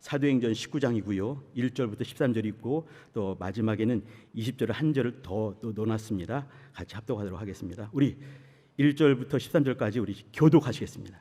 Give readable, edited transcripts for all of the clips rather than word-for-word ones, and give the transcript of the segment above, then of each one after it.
사도행전 19장이고요. 1절부터 13절이 있고 또 마지막에는 20절을 한 절을 더 넣어놨습니다. 같이 합독하도록 하겠습니다. 우리 1절부터 13절까지 우리 교독하시겠습니다.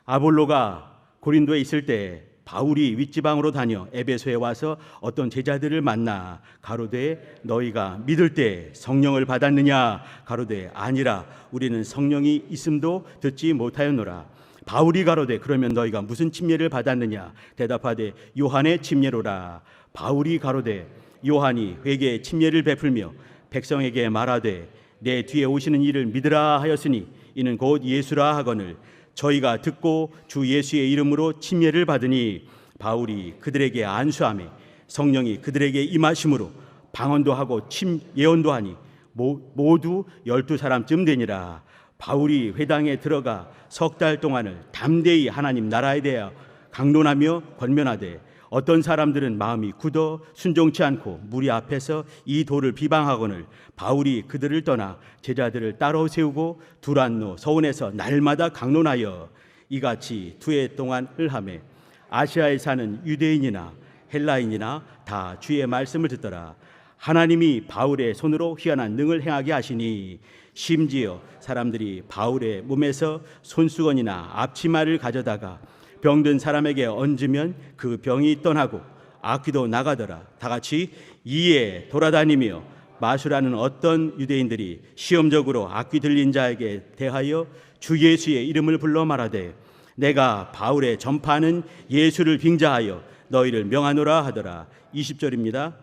아볼로가 고린도에 있을 때 바울이 윗지방으로 다녀 에베소에 와서 어떤 제자들을 만나 가로되 너희가 믿을 때 성령을 받았느냐 가로되 아니라 우리는 성령이 있음도 듣지 못하였노라. 바울이 가로되 그러면 너희가 무슨 침례를 받았느냐 대답하되 요한의 침례로라. 바울이 가로되 요한이 회개의 침례를 베풀며 백성에게 말하되 내 뒤에 오시는 이를 믿으라 하였으니 이는 곧 예수라 하거늘 저희가 듣고 주 예수의 이름으로 침례를 받으니 바울이 그들에게 안수하며 성령이 그들에게 임하심으로 방언도 하고 예언도 하니 모두 12사람쯤 되니라. 바울이 회당에 들어가 석 달 동안을 담대히 하나님 나라에 대하여 강론하며 권면하되 어떤 사람들은 마음이 굳어 순종치 않고 무리 앞에서 이 도를 비방하거늘 바울이 그들을 떠나 제자들을 따로 세우고 두란노 서원에서 날마다 강론하여 이같이 2해 동안을 하매 아시아에 사는 유대인이나 헬라인이나 다 주의 말씀을 듣더라. 하나님이 바울의 손으로 희한한 능을 행하게 하시니 심지어 사람들이 바울의 몸에서 손수건이나 앞치마를 가져다가 병든 사람에게 얹으면 그 병이 떠나고 악귀도 나가더라. 다 같이 이에 돌아다니며 마술하는 어떤 유대인들이 시험적으로 악귀 들린 자에게 대하여 주 예수의 이름을 불러 말하되 내가 바울의 전파하는 예수를 빙자하여 너희를 명하노라 하더라. 20절입니다.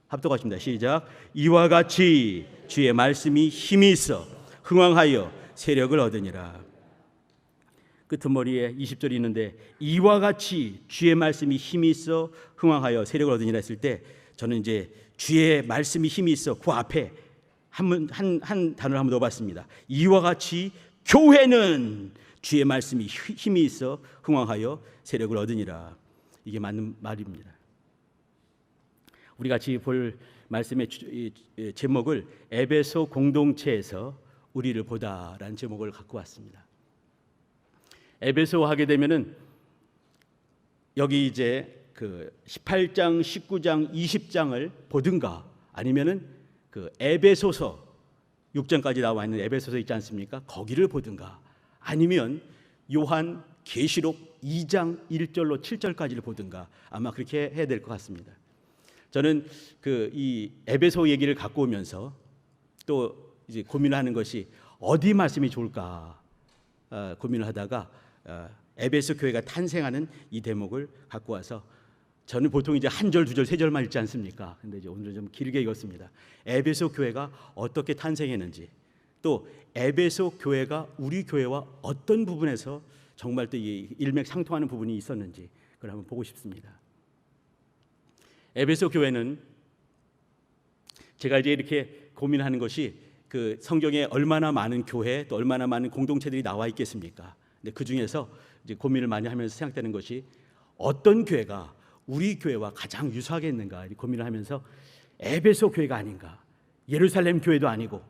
합독하십니다. 시작. 이와 같이 주의 말씀이 힘이 있어 흥왕하여 세력을 얻으니라. 끄트머리에 20절이 있는데 이와 같이 주의 말씀이 힘이 있어 흥왕하여 세력을 얻으니라 했을 때 저는 이제 주의 말씀이 힘이 있어 그 앞에 한 단어를 한번 넣어봤습니다. 이와 같이 교회는 주의 말씀이 힘이 있어 흥왕하여 세력을 얻으니라. 이게 맞는 말입니다. 우리 같이 볼 말씀의 제목을 에베소 공동체에서 우리를 보다라는 제목을 갖고 왔습니다. 에베소 하게 되면은 여기 이제 그 18장, 19장, 20장을 보든가 아니면은 그 에베소서 6장까지 나와 있는 에베소서 있지 않습니까? 거기를 보든가 아니면 요한 계시록 2장 1절로 7절까지를 보든가 아마 그렇게 해야 될 것 같습니다. 저는 그 이 에베소 얘기를 갖고 오면서 또 이제 고민을 하는 것이 어디 말씀이 좋을까 고민을 하다가 에베소 교회가 탄생하는 이 대목을 갖고 와서 저는 보통 이제 한 절, 두 절, 세 절만 읽지 않습니까? 근데 이제 오늘은 좀 길게 읽었습니다. 에베소 교회가 어떻게 탄생했는지, 또 에베소 교회가 우리 교회와 어떤 부분에서 정말 또 일맥상통하는 부분이 있었는지 그걸 한번 보고 싶습니다. 에베소 교회는 제가 이제 이렇게 고민하는 것이 그 성경에 얼마나 많은 교회 또 얼마나 많은 공동체들이 나와 있겠습니까? 근데 그 중에서 이제 고민을 많이 하면서 생각되는 것이 어떤 교회가 우리 교회와 가장 유사하겠는가 고민을 하면서 에베소 교회가 아닌가, 예루살렘 교회도 아니고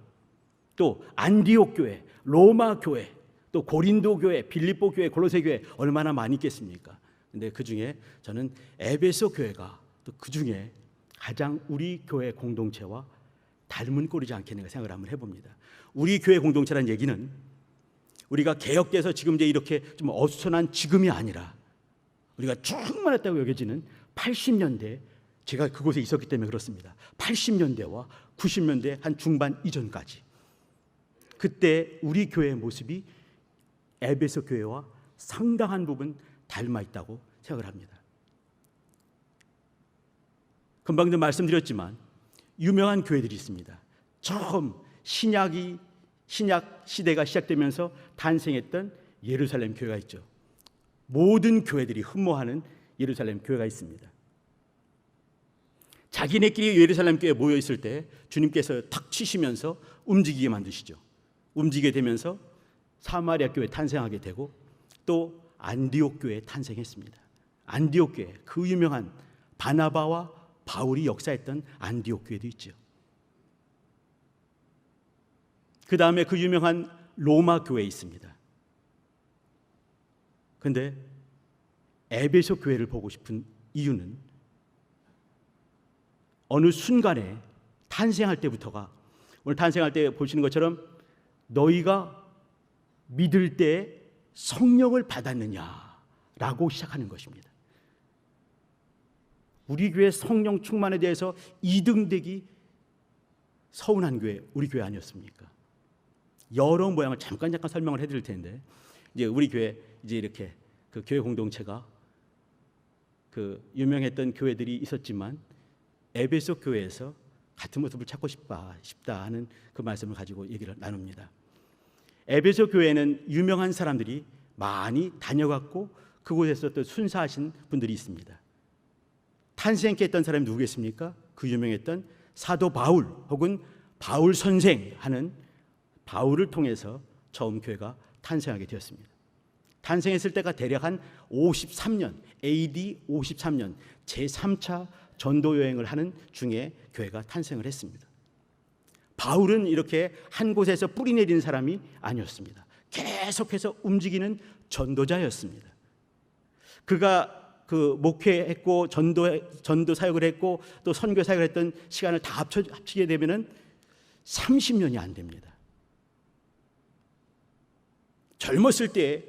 또 안디옥 교회, 로마 교회, 또 고린도 교회, 빌립보 교회, 골로새 교회 얼마나 많이 있겠습니까? 근데 그 중에 저는 에베소 교회가 또 그 중에 가장 우리 교회 공동체와 닮은 꼴이지 않겠는가 생각을 한번 해봅니다. 우리 교회 공동체라는 얘기는 우리가 개혁돼서 지금 이제 이렇게 좀 어수선한 지금이 아니라 우리가 충만했다고 여겨지는 80년대, 제가 그곳에 있었기 때문에 그렇습니다. 80년대와 90년대 한 중반 이전까지 그때 우리 교회의 모습이 에베소 교회와 상당한 부분 닮아 있다고 생각을 합니다. 금방도 말씀드렸지만 유명한 교회들이 있습니다. 처음 신약 시대가 시작되면서 탄생했던 예루살렘 교회가 있죠. 모든 교회들이 흠모하는 예루살렘 교회가 있습니다. 자기네끼리 예루살렘 교회에 모여 있을 때 주님께서 탁 치시면서 움직이게 만드시죠. 움직이게 되면서 사마리아 교회 탄생하게 되고 또 안디옥 교회 탄생했습니다. 안디옥 교회, 그 유명한 바나바와 바울이 역사했던 안디옥 교회도 있죠. 그 다음에 그 유명한 로마 교회 있습니다. 그런데 에베소 교회를 보고 싶은 이유는 어느 순간에 탄생할 때부터가, 오늘 탄생할 때 보시는 것처럼 너희가 믿을 때 성령을 받았느냐라고 시작하는 것입니다. 우리 교회 성령 충만에 대해서 2등되기 서운한 교회, 우리 교회 아니었습니까? 여러 모양을 잠깐 설명을 해드릴 텐데, 이제 우리 교회 이제 이렇게 그 교회 공동체가 그 유명했던 교회들이 있었지만 에베소 교회에서 같은 모습을 찾고 싶다 하는 그 말씀을 가지고 얘기를 나눕니다. 에베소 교회는 유명한 사람들이 많이 다녀갔고 그곳에서 또 순사하신 분들이 있습니다. 탄생케 했던 사람이 누구겠습니까? 그 유명했던 사도 바울 혹은 바울 선생 하는 바울을 통해서 처음 교회가 탄생하게 되었습니다. 탄생했을 때가 대략 한 53년, AD 53년 제3차 전도 여행을 하는 중에 교회가 탄생을 했습니다. 바울은 이렇게 한 곳에서 뿌리 내리는 사람이 아니었습니다. 계속해서 움직이는 전도자였습니다. 그가 그 목회했고 전도 사역을 했고 또 선교 사역을 했던 시간을 다 합치게 되면은 30년이 안 됩니다. 젊었을 때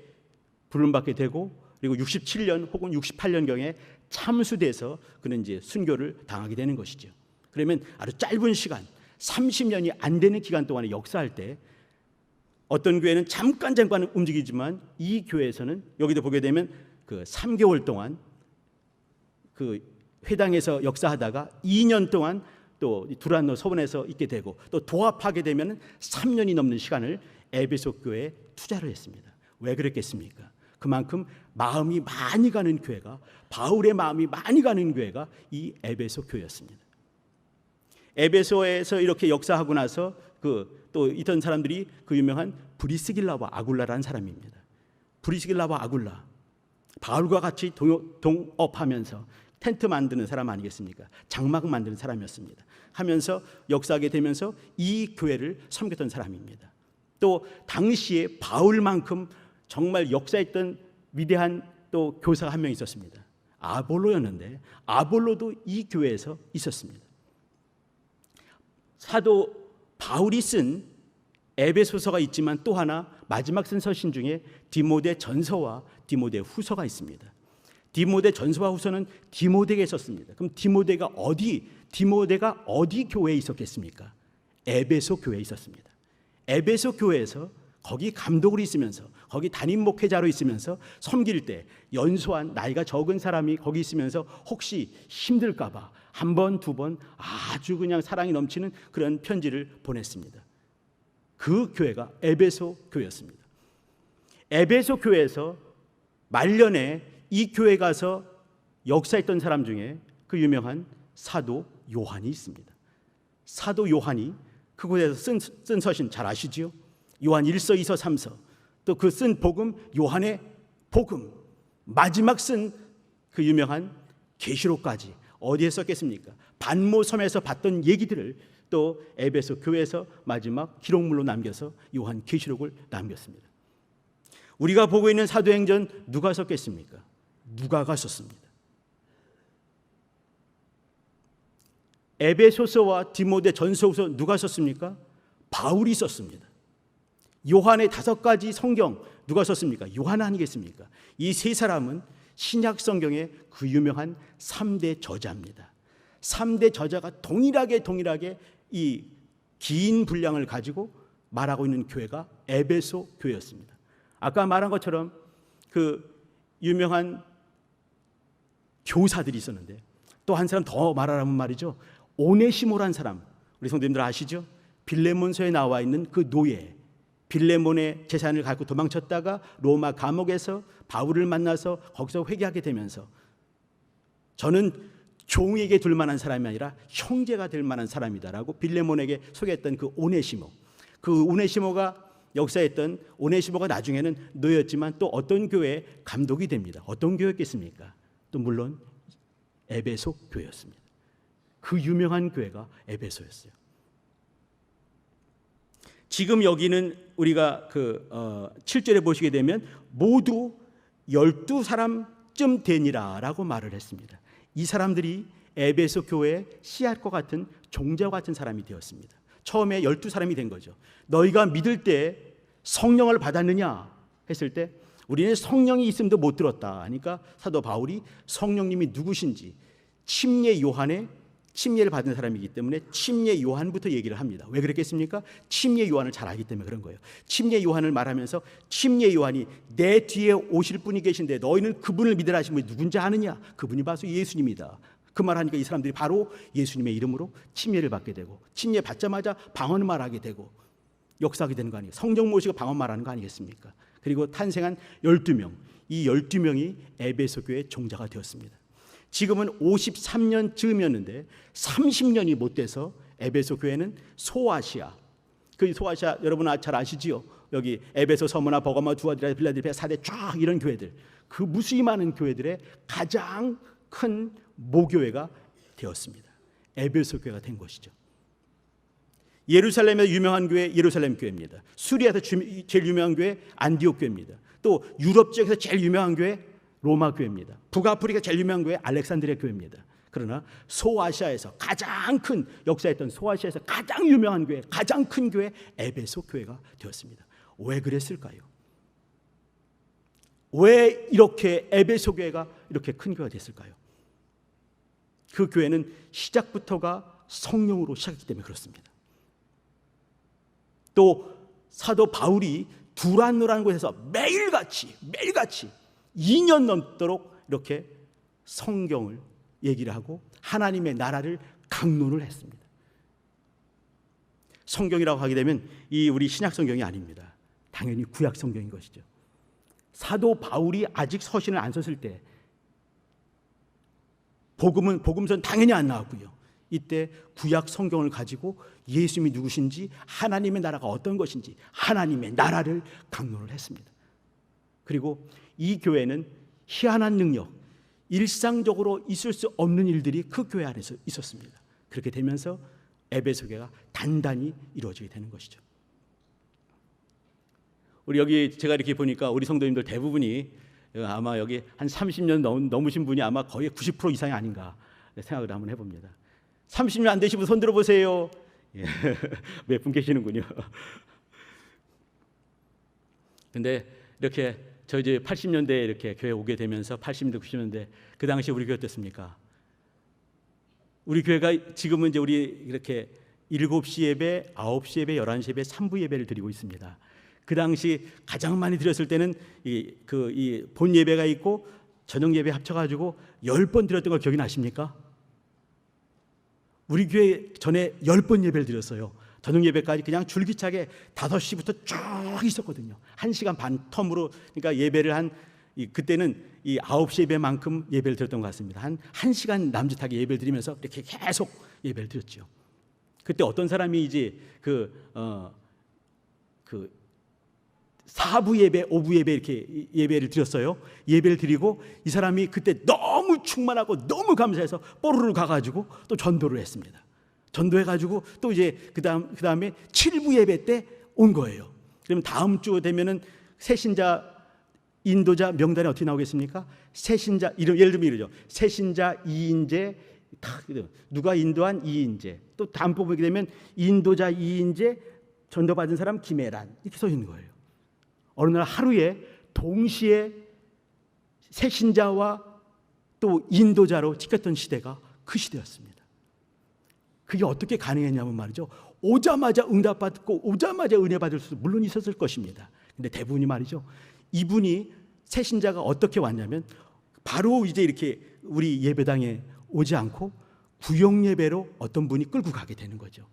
부름받게 되고 그리고 67년 혹은 68년경에 참수돼서 그는 이제 순교를 당하게 되는 것이죠. 그러면 아주 짧은 시간 30년이 안 되는 기간 동안에 역사할 때 어떤 교회는 잠깐 움직이지만 이 교회에서는 여기도 보게 되면 그 3개월 동안 그 회당에서 역사하다가 2년 동안 또 두란노 서원에서 있게 되고 또 도합하게 되면 3년이 넘는 시간을 에베소 교회에 투자를 했습니다. 왜 그랬겠습니까? 그만큼 마음이 많이 가는 교회가, 바울의 마음이 많이 가는 교회가 이 에베소 교회였습니다. 에베소에서 이렇게 역사하고 나서 또 있던 사람들이 그 유명한 브리스길라와 아굴라라는 사람입니다. 브리스길라와 아굴라, 바울과 같이 동업하면서 텐트 만드는 사람 아니겠습니까? 장막 만드는 사람이었습니다. 하면서 역사하게 되면서 이 교회를 섬겼던 사람입니다. 또 당시에 바울만큼 정말 역사했던 위대한 또 교사가 한 명 있었습니다. 아볼로였는데 아볼로도 이 교회에서 있었습니다. 사도 바울이 쓴 에베소서가 있지만 또 하나 마지막 쓴 서신 중에 디모데 전서와 디모데 후서가 있습니다. 디모데 전서와 후서는 디모데에게 썼습니다. 그럼 디모데가 어디 교회에 있었겠습니까? 에베소 교회에 있었습니다. 에베소 교회에서 거기 감독으로 있으면서 거기 담임 목회자로 있으면서 섬길 때 연소한 나이가 적은 사람이 거기 있으면서 혹시 힘들까 봐 한 번, 두 번 아주 그냥 사랑이 넘치는 그런 편지를 보냈습니다. 그 교회가 에베소 교회였습니다. 에베소 교회에서 말년에 이 교회 가서 역사했던 사람 중에 그 유명한 사도 요한이 있습니다. 사도 요한이 그곳에서 쓴 서신 잘 아시죠? 요한 1서, 2서, 3서, 또 그 쓴 복음, 요한의 복음, 마지막 쓴 그 유명한 계시록까지 어디에 썼겠습니까? 반모섬에서 봤던 얘기들을 또 에베소 교회에서 마지막 기록물로 남겨서 요한 계시록을 남겼습니다. 우리가 보고 있는 사도행전 누가 썼겠습니까? 누가가 썼습니다. 에베소서와 디모데 전서후서 누가 썼습니까? 바울이 썼습니다. 요한의 5가지 성경 누가 썼습니까? 요한 아니겠습니까? 이 세 사람은 신약 성경의 그 유명한 3대 저자입니다. 3대 저자가 동일하게 이 긴 분량을 가지고 말하고 있는 교회가 에베소 교회였습니다. 아까 말한 것처럼 그 유명한 교사들이 있었는데 또 한 사람 더 말하라면 말이죠. 오네시모란 사람, 우리 성도님들 아시죠? 빌레몬서에 나와 있는 그 노예, 빌레몬의 재산을 갖고 도망쳤다가 로마 감옥에서 바울을 만나서 거기서 회개하게 되면서 저는 종에게 둘 만한 사람이 아니라 형제가 될 만한 사람이다라고 빌레몬에게 소개했던 그 오네시모, 그 오네시모가 역사했던 오네시모가 나중에는 노예였지만 또 어떤 교회의 감독이 됩니다. 어떤 교회였겠습니까? 또 물론 에베소 교회였습니다. 그 유명한 교회가 에베소였어요. 지금 여기는 우리가 7절에 보시게 되면 모두 12사람쯤 되니라 라고 말을 했습니다. 이 사람들이 에베소 교회의 씨앗과 같은 종자와 같은 사람이 되었습니다. 처음에 12사람이 된 거죠. 너희가 믿을 때 성령을 받았느냐 했을 때 우리는 성령이 있음도 못 들었다 하니까 사도 바울이 성령님이 누구신지 침례 요한의 침례를 받은 사람이기 때문에 침례 요한부터 얘기를 합니다. 왜 그랬겠습니까? 침례 요한을 잘 알기 때문에 그런 거예요. 침례 요한을 말하면서 침례 요한이 내 뒤에 오실 분이 계신데 너희는 그분을 믿으라 하신 분이 누군지 아느냐? 그분이 바로 예수님이다. 그 말하니까 이 사람들이 바로 예수님의 이름으로 침례를 받게 되고 침례 받자마자 방언을 말하게 되고 역사하게 되는 거 아니에요. 성령 모시고 방언 말하는 거 아니겠습니까? 그리고 탄생한 12명, 이 12명이 에베소 교회의 종자가 되었습니다. 지금은 53년 즈음이었는데 30년이 못 돼서 에베소 교회는 소아시아, 그 소아시아 여러분 잘 아시지요? 여기 에베소, 서머나, 버가마, 두아디라, 빌라델피아, 사대 쫙 이런 교회들, 그 무수히 많은 교회들의 가장 큰 모교회가 되었습니다. 에베소 교회가 된 것이죠. 예루살렘의 유명한 교회 예루살렘 교회입니다. 수리아에서 제일 유명한 교회 안디옥 교회입니다. 또 유럽 지역에서 제일 유명한 교회 로마 교회입니다. 북아프리카 제일 유명한 교회 알렉산드리아 교회입니다. 그러나 소아시아에서 가장 큰 역사했던 소아시아에서 가장 유명한 교회, 가장 큰 교회 에베소 교회가 되었습니다. 왜 그랬을까요? 왜 이렇게 에베소 교회가 이렇게 큰 교회가 됐을까요? 그 교회는 시작부터가 성령으로 시작했기 때문에 그렇습니다. 또 사도 바울이 두란노라는 곳에서 매일같이 2년 넘도록 이렇게 성경을 얘기를 하고 하나님의 나라를 강론을 했습니다. 성경이라고 하게 되면 이 우리 신약 성경이 아닙니다. 당연히 구약 성경인 것이죠. 사도 바울이 아직 서신을 안 썼을 때 복음서는 당연히 안 나왔고요. 이때 구약 성경을 가지고 예수님이 누구신지 하나님의 나라가 어떤 것인지 하나님의 나라를 강론을 했습니다. 그리고 이 교회는 희한한 능력, 일상적으로 있을 수 없는 일들이 그 교회 안에서 있었습니다. 그렇게 되면서 에베소 교회가 단단히 이루어지게 되는 것이죠. 우리 여기 제가 이렇게 보니까 우리 성도님들 대부분이 아마 여기 한 30년 넘으신 분이 아마 거의 90% 이상이 아닌가 생각을 한번 해봅니다. 30년 안 되신 분 손 들어보세요. 예. 몇 분 계시는군요. 근데 이렇게 저 이제 80년대에 이렇게 교회 오게 되면서 80년대, 90년대 그 당시 우리 교회 어땠습니까? 우리 교회가 지금은 이제 우리 이렇게 7시 예배, 9시 예배, 11시 예배, 3부 예배를 드리고 있습니다. 그 당시 가장 많이 드렸을 때는 이 본 예배가 있고 저녁 예배 합쳐가지고 10번 드렸던 걸 기억이 나십니까? 우리 교회 전에 10번 예배를 드렸어요. 저녁 예배까지 그냥 줄기차게 5시부터 쭉 있었거든요. 1시간 반 텀으로, 그러니까 예배를 그때는 이 9시 예배만큼 예배를 드렸던 것 같습니다. 한 1시간 남짓하게 예배를 드리면서 이렇게 계속 예배를 드렸죠. 그때 어떤 사람이 이제 4부 예배, 5부 예배 이렇게 예배를 드렸어요. 예배를 드리고 이 사람이 그때 너무 충만하고 너무 감사해서 뽀르르 가가지고 또 전도를 했습니다. 전도해가지고 또 이제 그 다음에 7부 예배 때 온 거예요. 그러면 다음 주 되면은 새신자 인도자 명단에 어떻게 나오겠습니까? 새신자 이름 예를 들면 이러죠. 새신자 2인제 누가 인도한 2인제 또 다음 부 보게 되면 인도자 2인제 전도받은 사람 김혜란 이렇게 써 있는 거예요. 어느 날 하루에 동시에 새신자와 또 인도자로 찍혔던 시대가 그 시대였습니다. 그게 어떻게 가능했냐면 말이죠. 오자마자 응답받고 오자마자 은혜 받을 수도 물론 있었을 것입니다. 근데 대부분이 말이죠. 이분이 새신자가 어떻게 왔냐면 바로 이제 이렇게 우리 예배당에 오지 않고 구역 예배로 어떤 분이 끌고 가게 되는 거죠.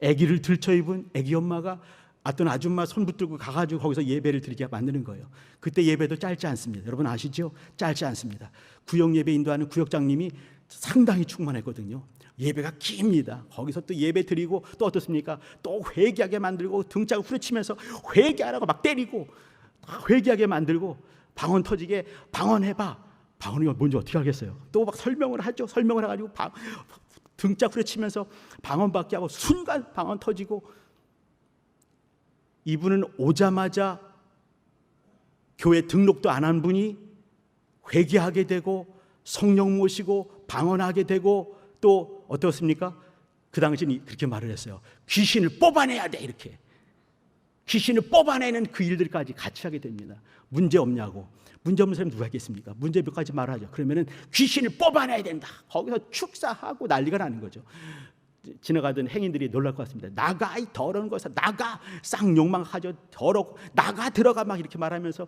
아기를 들쳐 입은 아기 엄마가 어떤 아줌마 손 붙들고 가가지고 거기서 예배를 드리게 만드는 거예요. 그때 예배도 짧지 않습니다. 여러분 아시죠? 짧지 않습니다. 구역 예배 인도하는 구역장님이 상당히 충만했거든요. 예배가 깁니다. 거기서 또 예배 드리고 또 어떻습니까? 또 회개하게 만들고 등짝 후려치면서 회개하라고 막 때리고 회개하게 만들고 방언 터지게 방언해봐. 방언이 뭔지 어떻게 알겠어요? 또 막 설명을 하죠. 설명을 해가지고 등짝 후려치면서 방언받게 하고 순간 방언 터지고 이분은 오자마자 교회 등록도 안 한 분이 회개하게 되고 성령 모시고 방언하게 되고 또 어떻습니까? 그 당시는 그렇게 말을 했어요. 귀신을 뽑아내야 돼. 이렇게 귀신을 뽑아내는 그 일들까지 같이 하게 됩니다. 문제 없냐고. 문제 없는 사람이 누가 있겠습니까? 문제 몇 가지 말하죠. 그러면은 귀신을 뽑아내야 된다. 거기서 축사하고 난리가 나는 거죠. 지나가던 행인들이 놀랄 것 같습니다. 나가, 이 더러운 것아, 나가. 쌍욕망하죠. 더럽고 나가, 들어가, 막 이렇게 말하면서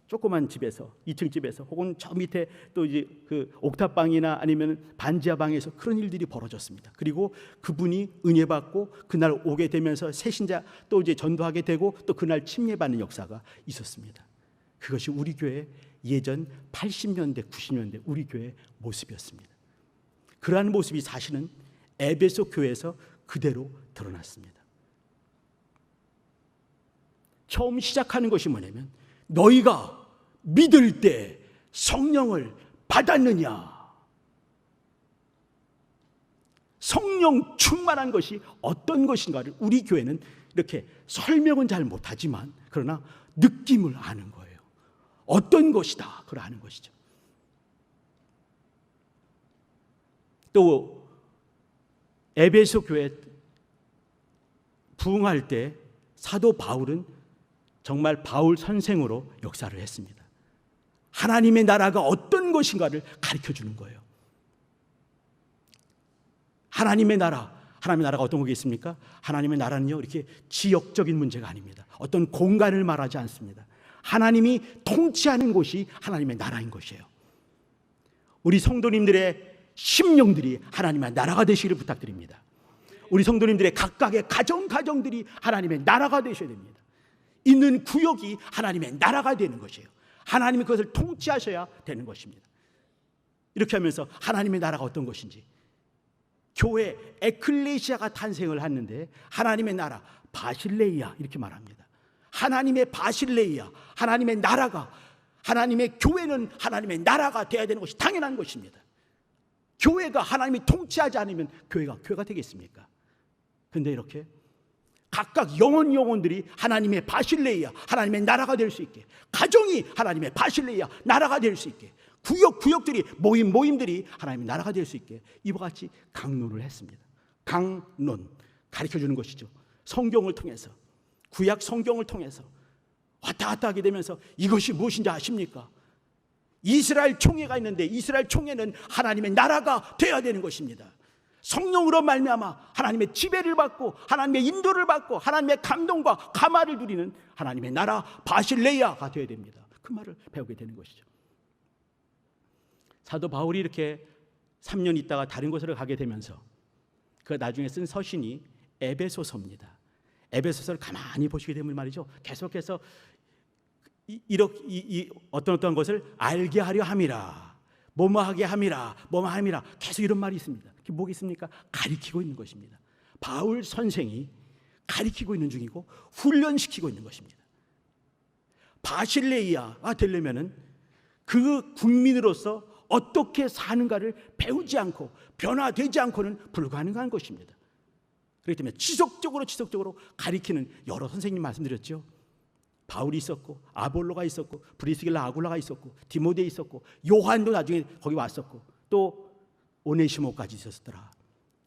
조그만 집에서, 2층 집에서, 혹은 저 밑에 또 이제 그 옥탑방이나 아니면 반지하 방에서 그런 일들이 벌어졌습니다. 그리고 그분이 은혜 받고 그날 오게 되면서 새신자 또 이제 전도하게 되고 또 그날 침례받는 역사가 있었습니다. 그것이 우리 교회 예전 80년대, 90년대 우리 교회의 모습이었습니다. 그러한 모습이 사실은 에베소 교회에서 그대로 드러났습니다. 처음 시작하는 것이 뭐냐면 너희가 믿을 때 성령을 받았느냐. 성령 충만한 것이 어떤 것인가를 우리 교회는 이렇게 설명은 잘 못하지만 그러나 느낌을 아는 거예요. 어떤 것이다 그걸 아는 것이죠. 또 에베소 교회 부흥할 때 사도 바울은 정말 바울 선생으로 역사를 했습니다. 하나님의 나라가 어떤 것인가를 가르쳐 주는 거예요. 하나님의 나라가 어떤 거겠습니까? 하나님의 나라는요, 이렇게 지역적인 문제가 아닙니다. 어떤 공간을 말하지 않습니다. 하나님이 통치하는 곳이 하나님의 나라인 것이에요. 우리 성도님들의 심령들이 하나님의 나라가 되시기를 부탁드립니다. 우리 성도님들의 각각의 가정들이 하나님의 나라가 되셔야 됩니다. 있는 구역이 하나님의 나라가 되는 것이에요. 하나님이 그것을 통치하셔야 되는 것입니다. 이렇게 하면서 하나님의 나라가 어떤 것인지, 교회 에클레시아가 탄생을 하는데 하나님의 나라 바실레이아 이렇게 말합니다. 하나님의 바실레이아, 하나님의 나라가, 하나님의 교회는 하나님의 나라가 되어야 되는 것이 당연한 것입니다. 교회가 하나님이 통치하지 않으면 교회가 되겠습니까? 그런데 이렇게 각각 영혼들이 하나님의 바실레이아, 하나님의 나라가 될 수 있게, 가정이 하나님의 바실레이아, 나라가 될 수 있게, 구역들이 모임들이 하나님의 나라가 될 수 있게 이와 같이 강론을 했습니다. 강론, 가르쳐주는 것이죠. 성경을 통해서, 구약 성경을 통해서 왔다 갔다 하게 되면서 이것이 무엇인지 아십니까? 이스라엘 총회가 있는데 이스라엘 총회는 하나님의 나라가 되어야 되는 것입니다. 성령으로 말미암아 하나님의 지배를 받고 하나님의 인도를 받고 하나님의 감동과 감화를 누리는 하나님의 나라 바실레이아가 되어야 됩니다. 그 말을 배우게 되는 것이죠. 사도 바울이 이렇게 3년 있다가 다른 곳으로 가게 되면서 그 나중에 쓴 서신이 에베소서입니다. 에베소서를 가만히 보시게 되면 말이죠, 계속해서 어떤 것을 알게 하려 함이라, 뭐뭐하게 함이라, 뭐뭐함이라, 계속 이런 말이 있습니다. 그게 뭐겠습니까? 가리키고 있는 것입니다. 바울 선생이 가리키고 있는 중이고 훈련시키고 있는 것입니다. 바실레이아가 되려면은 그 국민으로서 어떻게 사는가를 배우지 않고 변화되지 않고는 불가능한 것입니다. 그렇기 때문에 지속적으로 가리키는 여러 선생님 말씀드렸죠. 바울이 있었고 아볼로가 있었고 브리스길라 아굴라가 있었고 디모데 있었고 요한도 나중에 거기 왔었고 또 오네시모까지 있었더라.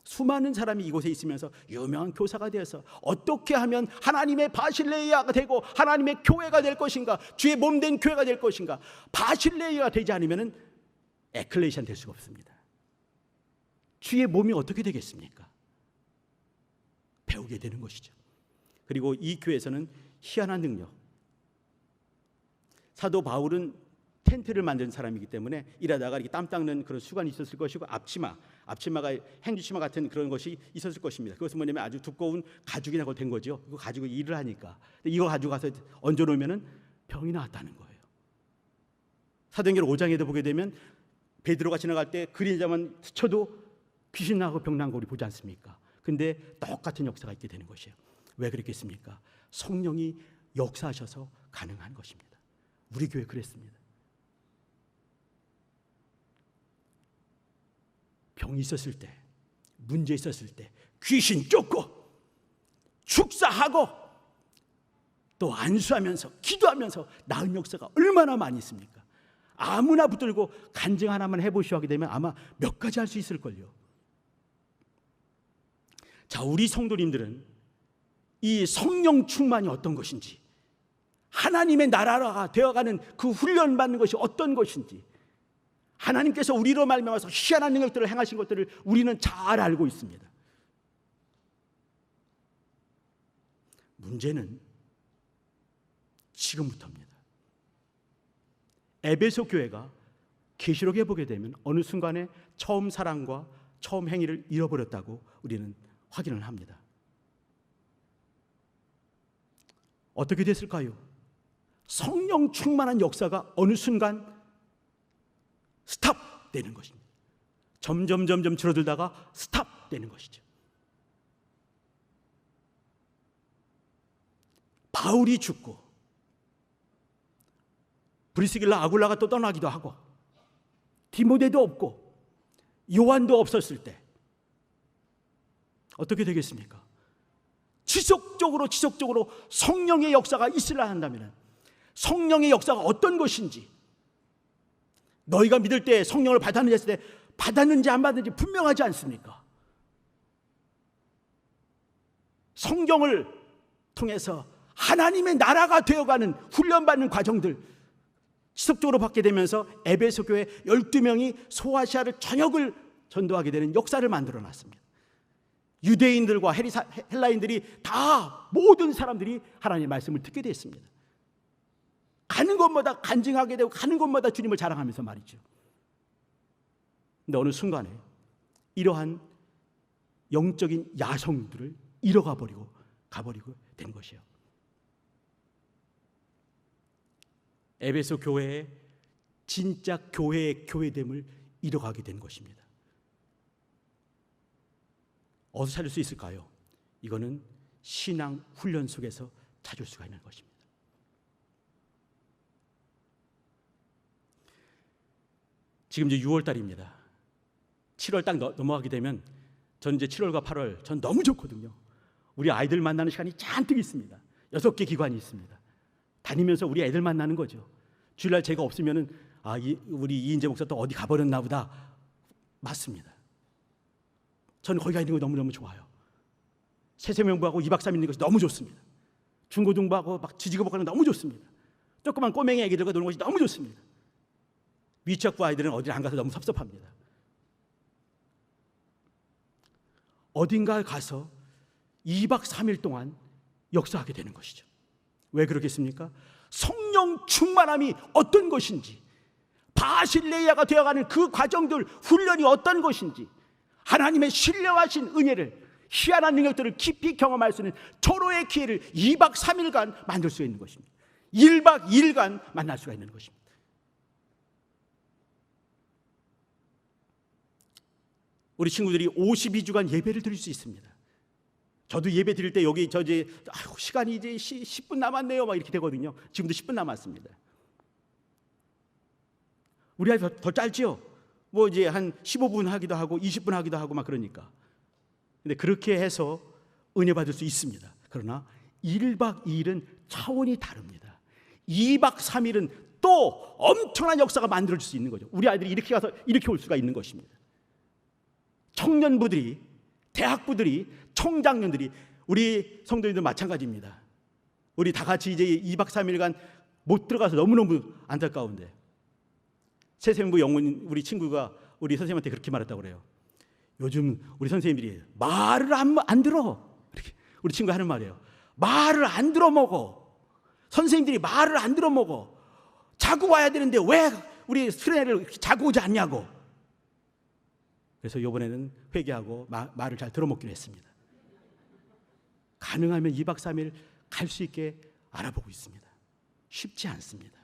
수많은 사람이 이곳에 있으면서 유명한 교사가 되어서 어떻게 하면 하나님의 바실레이아가 되고 하나님의 교회가 될 것인가, 주의 몸된 교회가 될 것인가. 바실레이아가 되지 않으면 에클레시아는 될 수가 없습니다. 주의 몸이 어떻게 되겠습니까? 배우게 되는 것이죠. 그리고 이 교회에서는 희한한 능력, 사도 바울은 텐트를 만든 사람이기 때문에 일하다가 이렇게 땀 닦는 그런 수건이 있었을 것이고 앞치마가 행주치마 같은 그런 것이 있었을 것입니다. 그것은 뭐냐면 아주 두꺼운 가죽이나 된 거죠. 이거 가지고 일을 하니까 이거 가지고 가서 얹어놓으면 병이 나왔다는 거예요. 사도행전 5장에도 보게 되면 베드로가 지나갈 때 그림자만 스쳐도 귀신 나고 병 난 거 우리 보지 않습니까? 근데 똑같은 역사가 있게 되는 것이에요. 왜 그랬겠습니까? 성령이 역사하셔서 가능한 것입니다. 우리 교회 그랬습니다. 병이 있었을 때, 문제 있었을 때 귀신 쫓고 축사하고 또 안수하면서 기도하면서 나은 역사가 얼마나 많이 있습니까? 아무나 붙들고 간증 하나만 해보시오 하게 되면 아마 몇 가지 할 수 있을걸요. 자, 우리 성도님들은 이 성령 충만이 어떤 것인지, 하나님의 나라가 되어가는 그 훈련받는 것이 어떤 것인지, 하나님께서 우리로 말미암아서 희한한 능력들을 행하신 것들을 우리는 잘 알고 있습니다. 문제는 지금부터입니다. 에베소 교회가 계시록에 보게 되면 어느 순간에 처음 사랑과 처음 행위를 잃어버렸다고 우리는 확인을 합니다. 어떻게 됐을까요? 성령 충만한 역사가 어느 순간 스탑 되는 것입니다. 점점 줄어들다가 스탑 되는 것이죠. 바울이 죽고 브리스길라 아굴라가 또 떠나기도 하고 디모데도 없고 요한도 없었을 때 어떻게 되겠습니까? 지속적으로 성령의 역사가 있으려 한다면 성령의 역사가 어떤 것인지, 너희가 믿을 때 성령을 받았는지 했을 때 받았는지 안 받았는지 분명하지 않습니까? 성경을 통해서 하나님의 나라가 되어가는 훈련받는 과정들 지속적으로 받게 되면서 에베소 교회 12명이 소아시아를 전역을 전도하게 되는 역사를 만들어 놨습니다. 유대인들과 헬라인들이 다 모든 사람들이 하나님의 말씀을 듣게 됐습니다. 가는 곳마다 간증하게 되고 가는 곳마다 주님을 자랑하면서 말이죠. 근데 어느 순간에 이러한 영적인 야성들을 가버리고 된 것이에요. 에베소 교회의 진짜 교회의 교회됨을 잃어가게 된 것입니다. 어디서 찾을 수 있을까요? 이거는 신앙 훈련 속에서 찾을 수가 있는 것입니다. 지금 이제 6월 달입니다. 7월 딱 넘어가게 되면 전 이제 7월과 8월 전 너무 좋거든요. 우리 아이들 만나는 시간이 잔뜩 있습니다. 6개 기관이 있습니다. 다니면서 우리 애들 만나는 거죠. 주일날 제가 없으면은 우리 이인재 목사 또 어디 가버렸나 보다. 맞습니다. 저는 거기 가 있는 거 너무너무 좋아요. 세세명부하고 2박 3일 있는 것이 너무 좋습니다. 중고등부하고 막 지지고 가는 거 너무 좋습니다. 조그만 꼬맹이 애기들과 노는 것이 너무 좋습니다. 미취학부 아이들은 어디를 안 가서 너무 섭섭합니다. 어딘가에 가서 2박 3일 동안 역사하게 되는 것이죠. 왜 그러겠습니까? 성령 충만함이 어떤 것인지, 바실레이아가 되어가는 그 과정들, 훈련이 어떤 것인지, 하나님의 신령하신 은혜를, 희한한 능력들을 깊이 경험할 수 있는 절호의 기회를 2박 3일간 만들 수 있는 것입니다. 1박 2일간 만날 수가 있는 것입니다. 우리 친구들이 52주간 예배를 드릴 수 있습니다. 저도 예배 드릴 때 여기 시간이 이제 10분 남았네요 막 이렇게 되거든요. 지금도 10분 남았습니다. 우리 아이 더 짧지요? 뭐 이제 한 15분 하기도 하고 20분 하기도 하고 막 그러니까. 근데 그렇게 해서 은혜 받을 수 있습니다. 그러나 1박 2일은 차원이 다릅니다. 2박 3일은 또 엄청난 역사가 만들어질 수 있는 거죠. 우리 아이들이 이렇게 가서 이렇게 올 수가 있는 것입니다. 청년부들이, 대학부들이, 청장년들이, 우리 성도님들 마찬가지입니다. 우리 다 같이 이제 2박 3일간 못 들어가서 너무너무 안타까운데, 세생부 영문 우리 친구가 우리 선생님한테 그렇게 말했다고 그래요. 요즘 우리 선생님들이 말을 안 들어. 이렇게 우리 친구가 하는 말이에요. 말을 안 들어 먹어. 선생님들이 말을 안 들어 먹어. 자고 와야 되는데 왜 우리 수련회를 자고 오지 않냐고. 그래서 이번에는 회개하고 말을 잘 들어먹기로 했습니다. 가능하면 2박 3일 갈 수 있게 알아보고 있습니다. 쉽지 않습니다.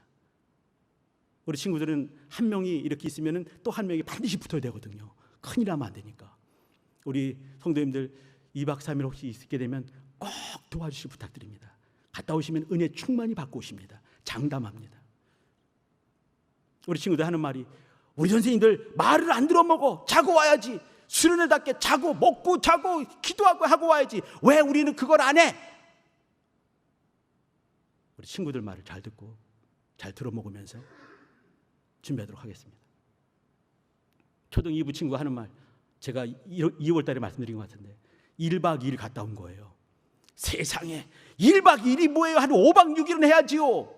우리 친구들은 한 명이 이렇게 있으면 또 한 명이 반드시 붙어야 되거든요. 큰일 나면 안 되니까. 우리 성도님들 2박 3일 혹시 있게 되면 꼭 도와주시기 부탁드립니다. 갔다 오시면 은혜 충만히 받고 오십니다. 장담합니다. 우리 친구들 하는 말이, 우리 선생님들 말을 안 들어먹어. 자고 와야지. 수련회답게 자고 먹고 자고 기도하고 하고 와야지. 왜 우리는 그걸 안 해? 우리 친구들 말을 잘 듣고 잘 들어먹으면서 준비하도록 하겠습니다. 초등 2부 친구가 하는 말, 제가 2월 달에 말씀드린 것 같은데 1박 2일 갔다 온 거예요. 세상에 1박 2일이 뭐예요? 한 5박 6일은 해야지요.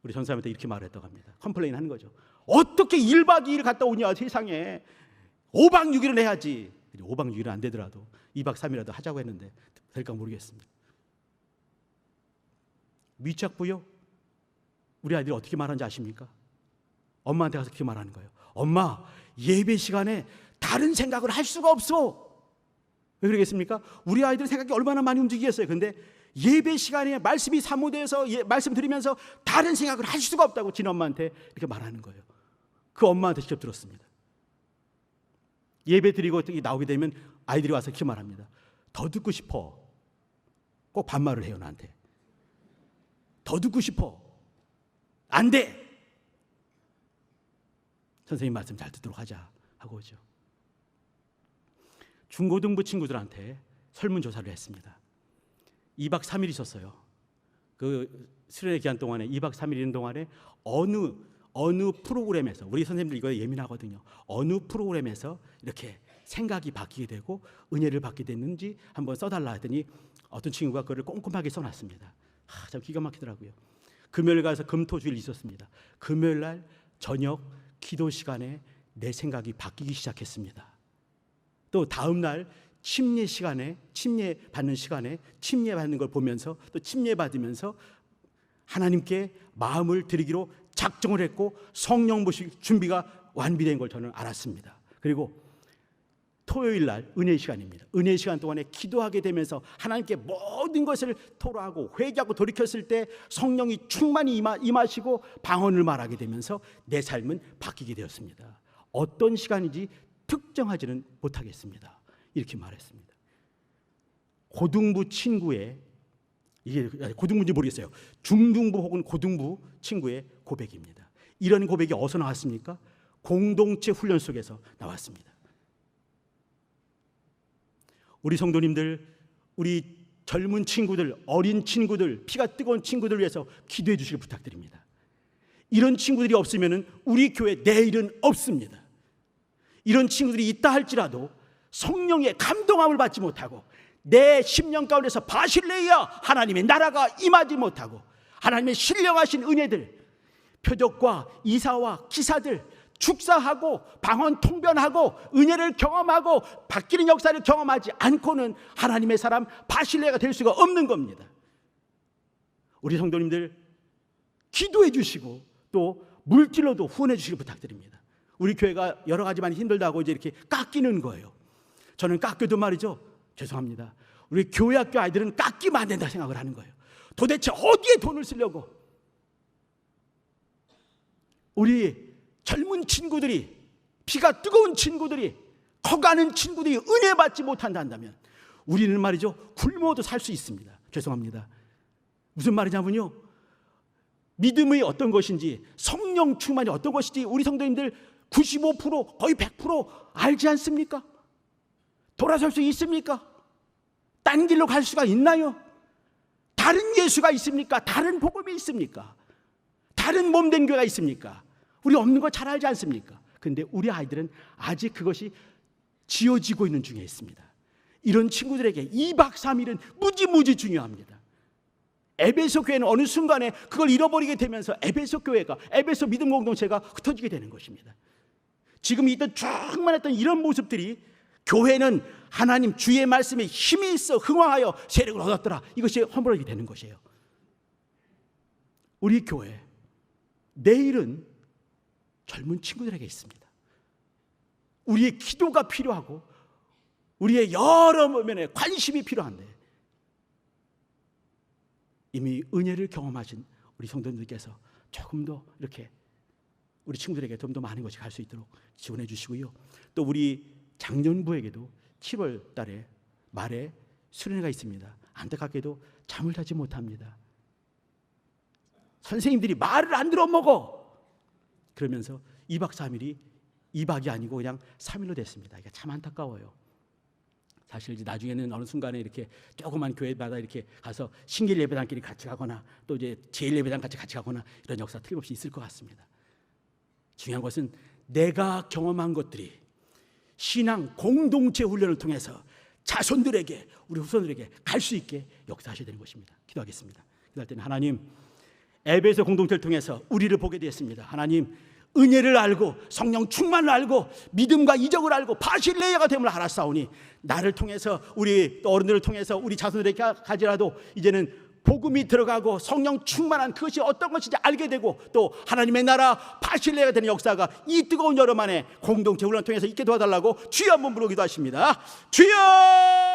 우리 전사님한테 이렇게 말했다고 합니다. 컴플레인 하는 거죠. 어떻게 1박 2일 갔다 오냐, 세상에 5박 6일은 해야지. 5박 6일은 안 되더라도 2박 3일이라도 하자고 했는데 될까 모르겠습니다. 미착부요? 우리 아이들이 어떻게 말하는지 아십니까? 엄마한테 가서 그렇게 말하는 거예요. 엄마, 예배 시간에 다른 생각을 할 수가 없어. 왜 그러겠습니까? 우리 아이들 생각이 얼마나 많이 움직이겠어요. 근데 예배 시간에 말씀이 사모돼서 말씀 드리면서 다른 생각을 할 수가 없다고 진엄마한테 이렇게 말하는 거예요. 그 엄마한테 직접 들었습니다. 예배 드리고 나오게 되면 아이들이 와서 이렇게 말합니다. 더 듣고 싶어. 꼭 반말을 해요, 나한테. 더 듣고 싶어. 안 돼. 선생님 말씀 잘 듣도록 하자 하고 오죠. 중고등부 친구들한테 설문조사를 했습니다. 2박 3일 있었어요. 그 수련회 기간 동안에 2박 3일 있는 동안에 어느 프로그램에서, 우리 선생님들 이거에 예민하거든요. 어느 프로그램에서 이렇게 생각이 바뀌게 되고 은혜를 받게 됐는지 한번 써달라 했더니 어떤 친구가 그걸 꼼꼼하게 써놨습니다. 참 기가 막히더라고요. 금요일 가서 금토주일 있었습니다. 금요일 날 저녁 기도 시간에 내 생각이 바뀌기 시작했습니다. 또 다음 날 침례 시간에, 침례 받는 시간에 침례 받는 걸 보면서 또 침례 받으면서 하나님께 마음을 드리기로 작정을 했고 성령 부실 준비가 완비된 걸 저는 알았습니다. 그리고 토요일 날 은혜 시간입니다. 은혜 시간 동안에 기도하게 되면서 하나님께 모든 것을 토로하고 회개하고 돌이켰을 때 성령이 충만히 임하시고 방언을 말하게 되면서 내 삶은 바뀌게 되었습니다. 어떤 시간인지 특정하지는 못하겠습니다. 이렇게 말했습니다. 고등부 친구의, 이게 고등부인지 모르겠어요. 중등부 혹은 고등부 친구의 고백입니다. 이런 고백이 어디서 나왔습니까? 공동체 훈련 속에서 나왔습니다. 우리 성도님들, 우리 젊은 친구들, 어린 친구들, 피가 뜨거운 친구들 위해서 기도해 주시길 부탁드립니다. 이런 친구들이 없으면 우리 교회 내일은 없습니다. 이런 친구들이 있다 할지라도 성령의 감동함을 받지 못하고 내 심령 가운데서 바실레이아 하나님의 나라가 임하지 못하고 하나님의 신령하신 은혜들, 표적과 이사와 기사들, 축사하고 방언 통변하고 은혜를 경험하고 바뀌는 역사를 경험하지 않고는 하나님의 사람 바실레가 될 수가 없는 겁니다. 우리 성도님들 기도해 주시고 또 물질로도 후원해 주시길 부탁드립니다. 우리 교회가 여러 가지 많이 힘들다고 이제 이렇게 깎이는 거예요. 저는 깎여도 말이죠, 죄송합니다, 우리 교회 학교 아이들은 깎이면 안 된다 생각을 하는 거예요. 도대체 어디에 돈을 쓰려고? 우리 젊은 친구들이, 피가 뜨거운 친구들이, 커가는 친구들이 은혜 받지 못한다면 우리는 말이죠, 굶어도 살 수 있습니다. 죄송합니다. 무슨 말이냐면요, 믿음의 어떤 것인지, 성령 충만이 어떤 것인지 우리 성도님들 95% 거의 100% 알지 않습니까? 돌아설 수 있습니까? 딴 길로 갈 수가 있나요? 다른 예수가 있습니까? 다른 복음이 있습니까? 다른 몸된 교회가 있습니까? 우리 없는 거 잘 알지 않습니까? 근데 우리 아이들은 아직 그것이 지어지고 있는 중에 있습니다. 이런 친구들에게 2박 3일은 무지무지 중요합니다. 에베소 교회는 어느 순간에 그걸 잃어버리게 되면서 에베소 교회가, 에베소 믿음 공동체가 흩어지게 되는 것입니다. 지금 있던 충만했던 이런 모습들이 교회는 하나님 주의 말씀에 힘이 있어 흥왕하여 세력을 얻었더라, 이것이 허물어지게 되는 것이에요. 우리 교회 내일은 젊은 친구들에게 있습니다. 우리의 기도가 필요하고 우리의 여러 면에 관심이 필요한데 이미 은혜를 경험하신 우리 성도님들께서 조금 더 이렇게 우리 친구들에게 좀 더 많은 것이 갈 수 있도록 지원해 주시고요. 또 우리 장년부에게도 7월 달에 말에 수련회가 있습니다. 안타깝게도 잠을 자지 못합니다. 선생님들이 말을 안 들어먹어. 그러면서 2박 3일이 2박이 아니고 그냥 3일로 됐습니다. 이게 참 안타까워요. 사실 이제 나중에는 어느 순간에 이렇게 조그만 교회마다 이렇게 가서 신길 예배당끼리 같이 가거나 또 이제 제일 예배당 같이 가거나 이런 역사 틀림없이 있을 것 같습니다. 중요한 것은 내가 경험한 것들이 신앙 공동체 훈련을 통해서 자손들에게, 우리 후손들에게 갈 수 있게 역사하셔야 되는 것입니다. 기도하겠습니다. 기도할 때는 하나님, 에베소 공동체를 통해서 우리를 보게 되었습니다. 하나님, 은혜를 알고 성령 충만을 알고 믿음과 이적을 알고 바실레아가 됨을 알았사오니 나를 통해서, 우리 어른들을 통해서 우리 자손들에게 가지라도 이제는 복음이 들어가고 성령 충만한 그것이 어떤 것인지 알게 되고 또 하나님의 나라 바실레아가 되는 역사가 이 뜨거운 여름 안에 공동체 훈련을 통해서 있게 도와달라고 주여 한번 부르기도 하십니다. 주여!